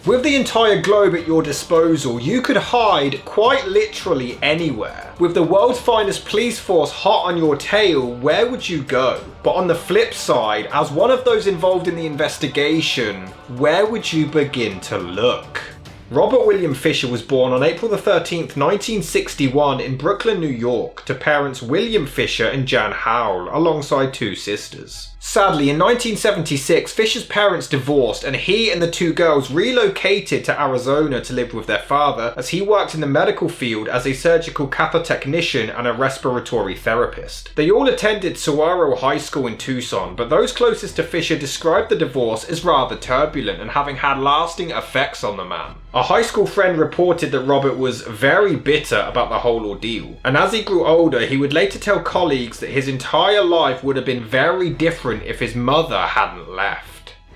With the entire globe at your disposal, you could hide quite literally anywhere. With the world's finest police force hot on your tail, where would you go? But on the flip side, as one of those involved in the investigation, where would you begin to look? Robert William Fisher was born on April 13th, 1961 in Brooklyn, New York, to parents William Fisher and Jan Howell, alongside two sisters. Sadly, in 1976, Fisher's parents divorced and he and the two girls relocated to Arizona to live with their father, as he worked in the medical field as a surgical catheter technician and a respiratory therapist. They all attended Saguaro High School in Tucson, but those closest to Fisher described the divorce as rather turbulent and having had lasting effects on the man. A high school friend reported that Robert was very bitter about the whole ordeal, and as he grew older, he would later tell colleagues that his entire life would have been very different if his mother hadn't left.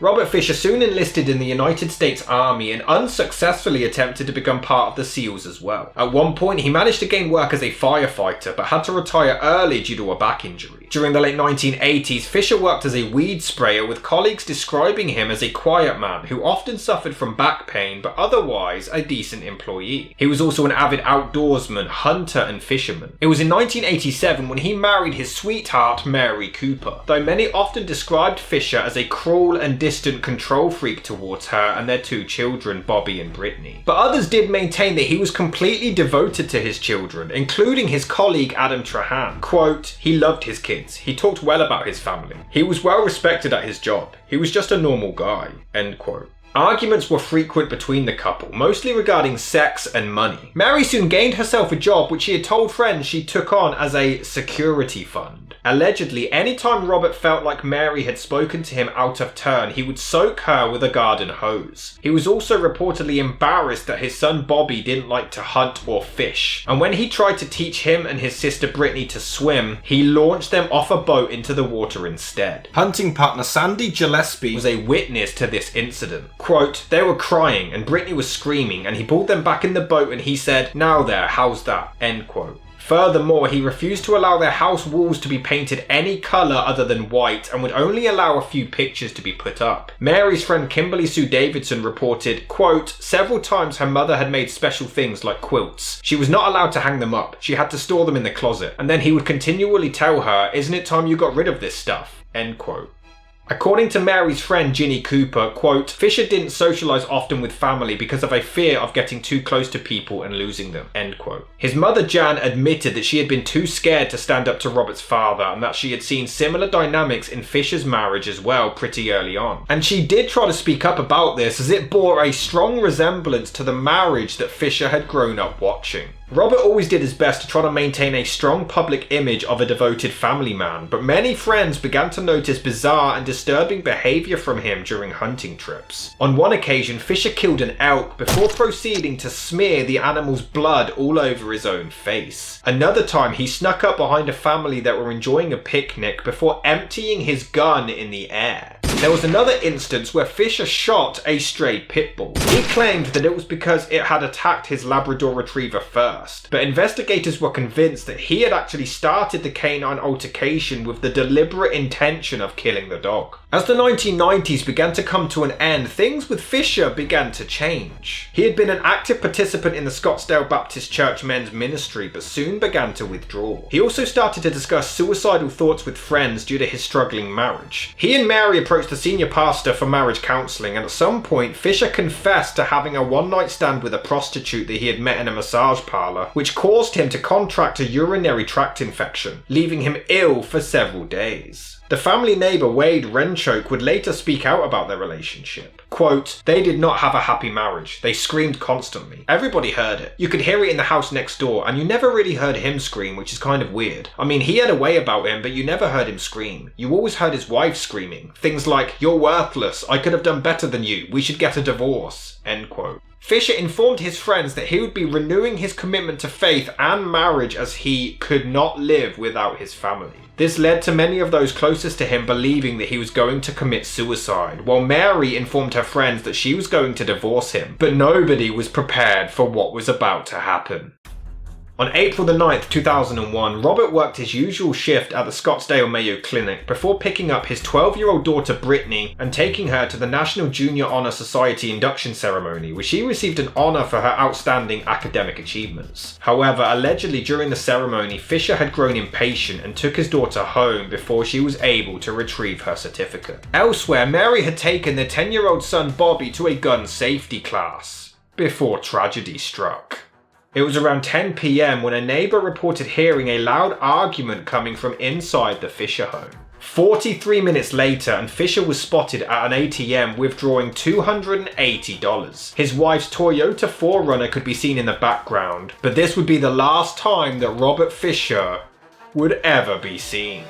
Robert Fisher soon enlisted in the United States Army and unsuccessfully attempted to become part of the SEALs as well. At one point, he managed to gain work as a firefighter, but had to retire early due to a back injury. During the late 1980s, Fisher worked as a weed sprayer, with colleagues describing him as a quiet man who often suffered from back pain, but otherwise a decent employee. He was also an avid outdoorsman, hunter and fisherman. It was in 1987 when he married his sweetheart, Mary Cooper, though many often described Fisher as a cruel and distant control freak towards her and their two children, Bobby and Brittney. But others did maintain that he was completely devoted to his children, including his colleague Adam Trahan. Quote, "He loved his kids. He talked well about his family. He was well respected at his job. He was just a normal guy." End quote. Arguments were frequent between the couple, mostly regarding sex and money. Mary soon gained herself a job which she had told friends she took on as a security fund. Allegedly, anytime Robert felt like Mary had spoken to him out of turn, he would soak her with a garden hose. He was also reportedly embarrassed that his son Bobby didn't like to hunt or fish, and when he tried to teach him and his sister Brittney to swim, he launched them off a boat into the water instead. Hunting partner Sandy Gillespie was a witness to this incident. Quote, "They were crying and Brittney was screaming and he pulled them back in the boat and he said, 'Now there, how's that?'" End quote. Furthermore, he refused to allow their house walls to be painted any colour other than white and would only allow a few pictures to be put up. Mary's friend Kimberly Sue Davidson reported, quote, "Several times her mother had made special things like quilts. She was not allowed to hang them up. She had to store them in the closet. And then he would continually tell her, 'Isn't it time you got rid of this stuff?'" End quote. According to Mary's friend Ginny Cooper, quote, "Fisher didn't socialise often with family because of a fear of getting too close to people and losing them." End quote. His mother Jan admitted that she had been too scared to stand up to Robert's father and that she had seen similar dynamics in Fisher's marriage as well pretty early on. And she did try to speak up about this as it bore a strong resemblance to the marriage that Fisher had grown up watching. Robert always did his best to try to maintain a strong public image of a devoted family man, but many friends began to notice bizarre and disturbing behaviour from him during hunting trips. On one occasion, Fisher killed an elk before proceeding to smear the animal's blood all over his own face. Another time, he snuck up behind a family that were enjoying a picnic before emptying his gun in the air. There was another instance where Fisher shot a stray pit bull. He claimed that it was because it had attacked his Labrador Retriever first, but investigators were convinced that he had actually started the canine altercation with the deliberate intention of killing the dog. As the 1990s began to come to an end, things with Fisher began to change. He had been an active participant in the Scottsdale Baptist Church men's ministry, but soon began to withdraw. He also started to discuss suicidal thoughts with friends due to his struggling marriage. He and Mary approached the senior pastor for marriage counselling, and at some point Fisher confessed to having a one-night stand with a prostitute that he had met in a massage parlour, which caused him to contract a urinary tract infection, leaving him ill for several days. The family neighbour Wade Renchoke would later speak out about their relationship. Quote, "They did not have a happy marriage. They screamed constantly. Everybody heard it. You could hear it in the house next door, and you never really heard him scream, which is kind of weird. I mean, he had a way about him, but you never heard him scream. You always heard his wife screaming. Things like, 'You're worthless. I could have done better than you. We should get a divorce.'" End quote. Fisher informed his friends that he would be renewing his commitment to faith and marriage as he could not live without his family. This led to many of those closest to him believing that he was going to commit suicide, while Mary informed her friends that she was going to divorce him, but nobody was prepared for what was about to happen. On April the 9th, 2001, Robert worked his usual shift at the Scottsdale Mayo Clinic before picking up his 12-year-old daughter Brittney and taking her to the National Junior Honor Society induction ceremony, where she received an honor for her outstanding academic achievements. However, allegedly during the ceremony, Fisher had grown impatient and took his daughter home before she was able to retrieve her certificate. Elsewhere, Mary had taken their 10-year-old son Bobby to a gun safety class before tragedy struck. It was around 10 p.m. when a neighbour reported hearing a loud argument coming from inside the Fisher home. 43 minutes later, and Fisher was spotted at an ATM withdrawing $280. His wife's Toyota 4Runner could be seen in the background, but this would be the last time that Robert Fisher would ever be seen.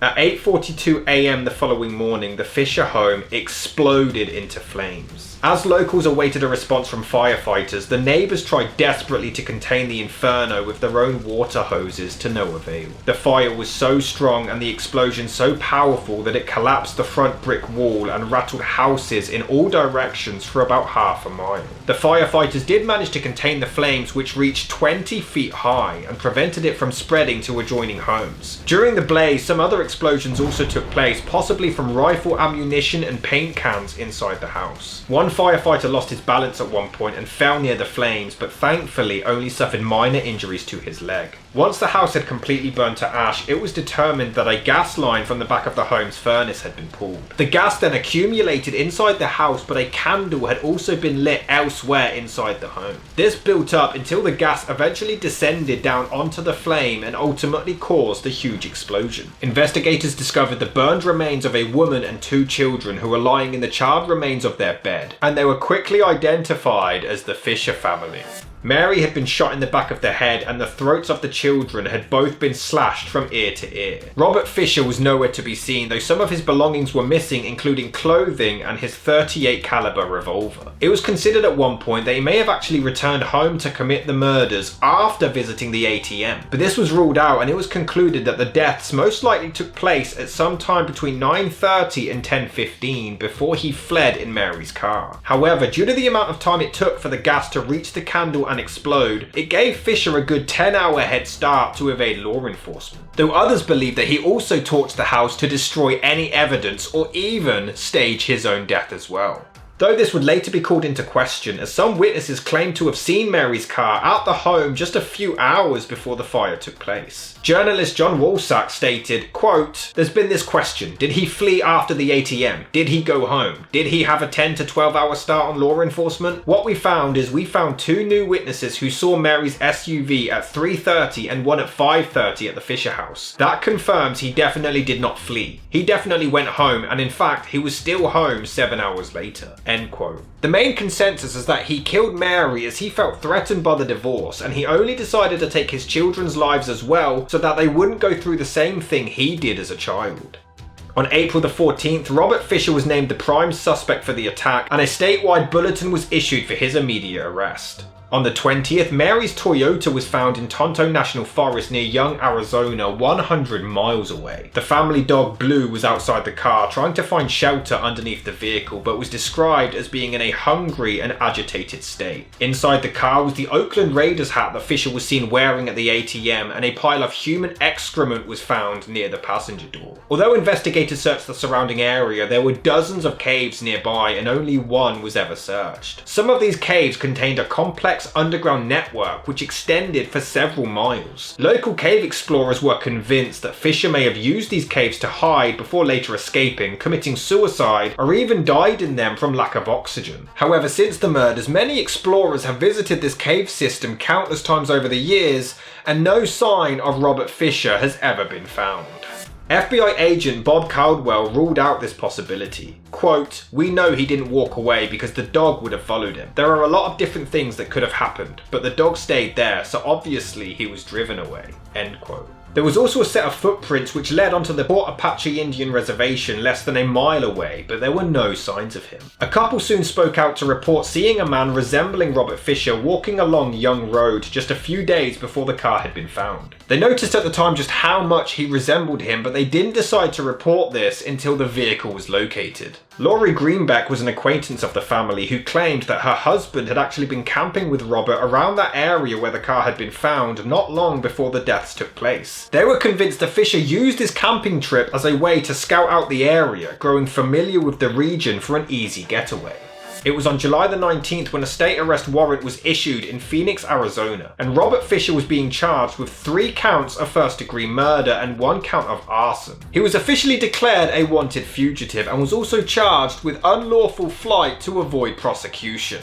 At 8:42 a.m. the following morning, the Fisher home exploded into flames. As locals awaited a response from firefighters, the neighbours tried desperately to contain the inferno with their own water hoses to no avail. The fire was so strong and the explosion so powerful that it collapsed the front brick wall and rattled houses in all directions for about half a mile. The firefighters did manage to contain the flames, which reached 20 feet high and prevented it from spreading to adjoining homes. During the blaze, some other explosions also took place, possibly from rifle ammunition and paint cans inside the house. One firefighter lost his balance at one point and fell near the flames, but thankfully only suffered minor injuries to his leg. Once the house had completely burned to ash, it was determined that a gas line from the back of the home's furnace had been pulled. The gas then accumulated inside the house, but a candle had also been lit elsewhere inside the home. This built up until the gas eventually descended down onto the flame and ultimately caused the huge explosion. Investigators discovered the burned remains of a woman and 2 children who were lying in the charred remains of their bed, and they were quickly identified as the Fisher family. Mary had been shot in the back of the head, and the throats of the children had both been slashed from ear to ear. Robert Fisher was nowhere to be seen, though some of his belongings were missing, including clothing and his .38 caliber revolver. It was considered at one point that he may have actually returned home to commit the murders after visiting the ATM, but this was ruled out, and it was concluded that the deaths most likely took place at some time between 9:30 and 10:15 before he fled in Mary's car. However, due to the amount of time it took for the gas to reach the candle and explode, it gave Fisher a good 10-hour head start to evade law enforcement. Though others believe that he also torched the house to destroy any evidence or even stage his own death as well. Though this would later be called into question, as some witnesses claimed to have seen Mary's car at the home just a few hours before the fire took place. Journalist John Walsack stated, quote, "There's been this question. Did he flee after the ATM? Did he go home? Did he have a 10 to 12 hour start on law enforcement? What we found is we found 2 new witnesses who saw Mary's SUV at 3:30 and one at 5:30 at the Fisher house. That confirms he definitely did not flee. He definitely went home, and in fact, he was still home 7 hours later." End quote. The main consensus is that he killed Mary as he felt threatened by the divorce, and he only decided to take his children's lives as well so that they wouldn't go through the same thing he did as a child. On April the 14th, Robert Fisher was named the prime suspect for the attack, and a statewide bulletin was issued for his immediate arrest. On the 20th, Mary's Toyota was found in Tonto National Forest near Young, Arizona, 100 miles away. The family dog Blue was outside the car trying to find shelter underneath the vehicle, but was described as being in a hungry and agitated state. Inside the car was the Oakland Raiders hat that Fisher was seen wearing at the ATM, and a pile of human excrement was found near the passenger door. Although investigators searched the surrounding area, there were dozens of caves nearby and only one was ever searched. Some of these caves contained a complex underground network which extended for several miles. Local cave explorers were convinced that Fisher may have used these caves to hide before later escaping, committing suicide, or even died in them from lack of oxygen. However, since the murders, many explorers have visited this cave system countless times over the years, and no sign of Robert Fisher has ever been found. FBI agent Bob Caldwell ruled out this possibility. Quote, "We know he didn't walk away because the dog would have followed him. There are a lot of different things that could have happened, but the dog stayed there, so obviously he was driven away." End quote. There was also a set of footprints which led onto the Port Apache Indian Reservation less than a mile away, but there were no signs of him. A couple soon spoke out to report seeing a man resembling Robert Fisher walking along Young Road just a few days before the car had been found. They noticed at the time just how much he resembled him, but they didn't decide to report this until the vehicle was located. Laurie Greenbeck was an acquaintance of the family who claimed that her husband had actually been camping with Robert around that area where the car had been found not long before the deaths took place. They were convinced that Fisher used his camping trip as a way to scout out the area, growing familiar with the region for an easy getaway. It was on July the 19th when a state arrest warrant was issued in Phoenix, Arizona, and Robert Fisher was being charged with 3 counts of first-degree murder and 1 count of arson. He was officially declared a wanted fugitive and was also charged with unlawful flight to avoid prosecution.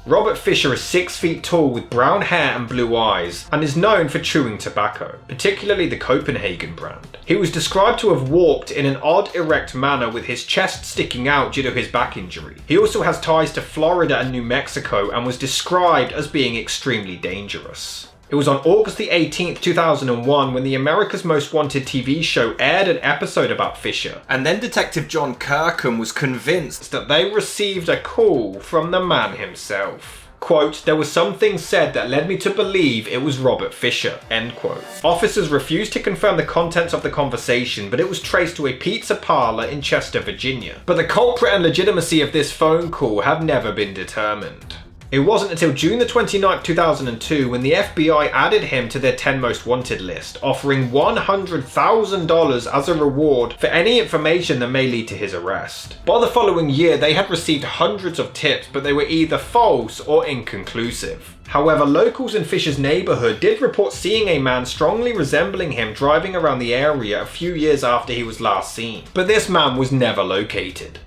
Robert Fisher is 6 feet tall with brown hair and blue eyes, and is known for chewing tobacco, particularly the Copenhagen brand. He was described to have walked in an odd erect manner with his chest sticking out due to his back injury. He also has ties to Florida and New Mexico and was described as being extremely dangerous. It was on August the 18th, 2001 when the America's Most Wanted TV show aired an episode about Fisher, and then Detective John Kirkham was convinced that they received a call from the man himself. Quote, "There was something said that led me to believe it was Robert Fisher," end quote. Officers refused to confirm the contents of the conversation, but it was traced to a pizza parlor in Chester, Virginia. But the culprit and legitimacy of this phone call have never been determined. It wasn't until June the 29th, 2002 when the FBI added him to their 10 most wanted list, offering $100,000 as a reward for any information that may lead to his arrest. By the following year, they had received hundreds of tips, but they were either false or inconclusive. However, locals in Fisher's neighborhood did report seeing a man strongly resembling him driving around the area a few years after he was last seen, but this man was never located.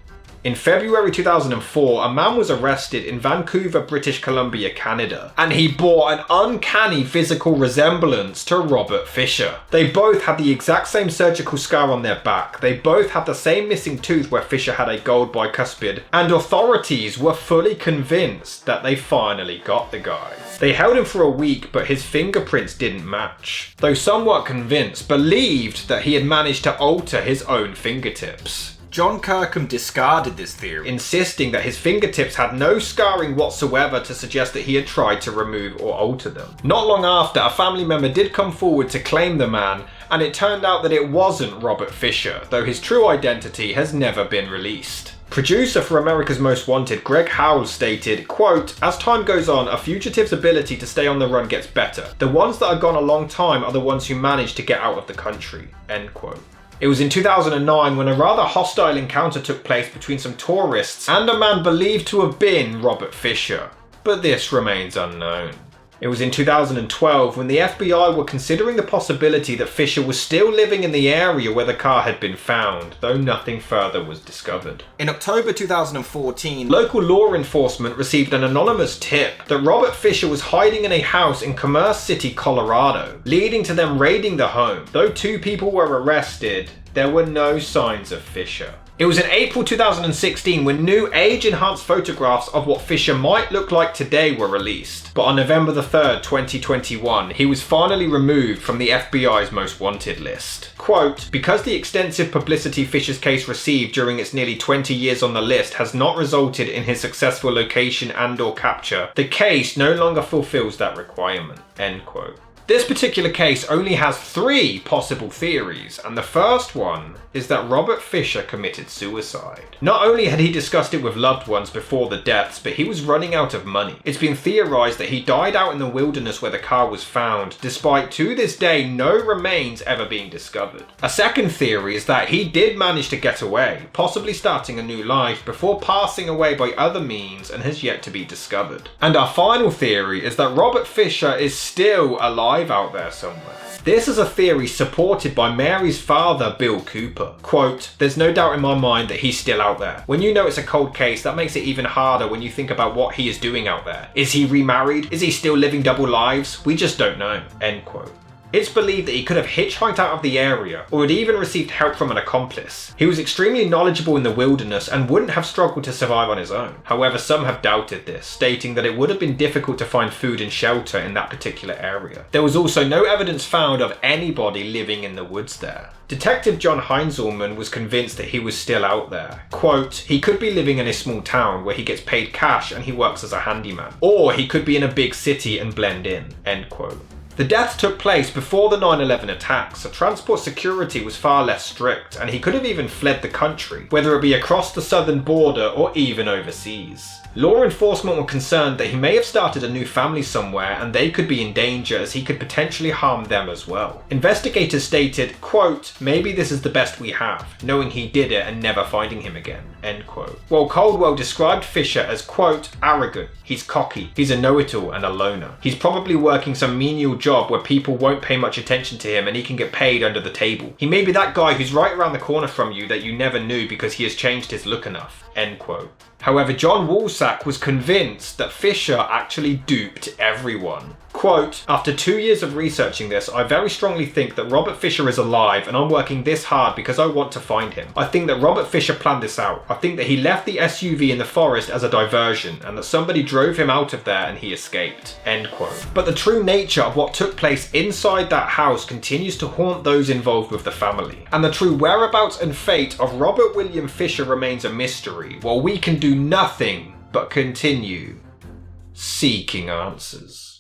In February 2004, a man was arrested in Vancouver, British Columbia, Canada, and he bore an uncanny physical resemblance to Robert Fisher. They both had the exact same surgical scar on their back, they both had the same missing tooth where Fisher had a gold bicuspid, and authorities were fully convinced that they finally got the guy. They held him for a week, but his fingerprints didn't match, though somewhat convinced, believed that he had managed to alter his own fingertips. John Kirkham discarded this theory, insisting that his fingertips had no scarring whatsoever to suggest that he had tried to remove or alter them. Not long after, a family member did come forward to claim the man, and it turned out that it wasn't Robert Fisher, though his true identity has never been released. Producer for America's Most Wanted, Greg Howells, stated, quote, "As time goes on, a fugitive's ability to stay on the run gets better. The ones that are gone a long time are the ones who manage to get out of the country," end quote. It was in 2009 when a rather hostile encounter took place between some tourists and a man believed to have been Robert Fisher, but this remains unknown. It was in 2012 when the FBI were considering the possibility that Fisher was still living in the area where the car had been found, though nothing further was discovered. In October 2014, local law enforcement received an anonymous tip that Robert Fisher was hiding in a house in Commerce City, Colorado, leading to them raiding the home. Though 2 people were arrested, there were no signs of Fisher. It was in April 2016 when new age-enhanced photographs of what Fisher might look like today were released. But on November the 3rd, 2021, he was finally removed from the FBI's most wanted list. Quote, "Because the extensive publicity Fisher's case received during its nearly 20 years on the list has not resulted in his successful location and/or capture, the case no longer fulfills that requirement," end quote. This particular case only has 3 possible theories, and the first one is that Robert Fisher committed suicide. Not only had he discussed it with loved ones before the deaths, but he was running out of money. It's been theorized that he died out in the wilderness where the car was found, despite to this day no remains ever being discovered. A second theory is that he did manage to get away, possibly starting a new life before passing away by other means and has yet to be discovered. And our final theory is that Robert Fisher is still alive out there somewhere. This is a theory supported by Mary's father, Bill Cooper. Quote, "There's no doubt in my mind that he's still out there. When you know it's a cold case, that makes it even harder when you think about what he is doing out there. Is he remarried? Is he still living double lives? We just don't know," end quote. It's believed that he could have hitchhiked out of the area or had even received help from an accomplice. He was extremely knowledgeable in the wilderness and wouldn't have struggled to survive on his own. However, some have doubted this, stating that it would have been difficult to find food and shelter in that particular area. There was also no evidence found of anybody living in the woods there. Detective John Heinzelman was convinced that he was still out there. Quote, he could be living in a small town where he gets paid cash and he works as a handyman. Or he could be in a big city and blend in, end quote. The deaths took place before the 9/11 attacks, so transport security was far less strict, and he could have even fled the country, whether it be across the southern border or even overseas. Law enforcement were concerned that he may have started a new family somewhere and they could be in danger as he could potentially harm them as well. Investigators stated, quote, maybe this is the best we have, knowing he did it and never finding him again, end quote. While Caldwell described Fisher as, quote, arrogant, he's cocky, he's a know-it-all and a loner. He's probably working some menial job where people won't pay much attention to him and he can get paid under the table. He may be that guy who's right around the corner from you that you never knew because he has changed his look enough, end quote. However, John Walsack was convinced that Fisher actually duped everyone. Quote, after 2 years of researching this, I very strongly think that Robert Fisher is alive and I'm working this hard because I want to find him. I think that Robert Fisher planned this out. I think that he left the SUV in the forest as a diversion and that somebody drove him out of there and he escaped, end quote. But the true nature of what took place inside that house continues to haunt those involved with the family. And the true whereabouts and fate of Robert William Fisher remains a mystery, while we can do nothing but continue seeking answers.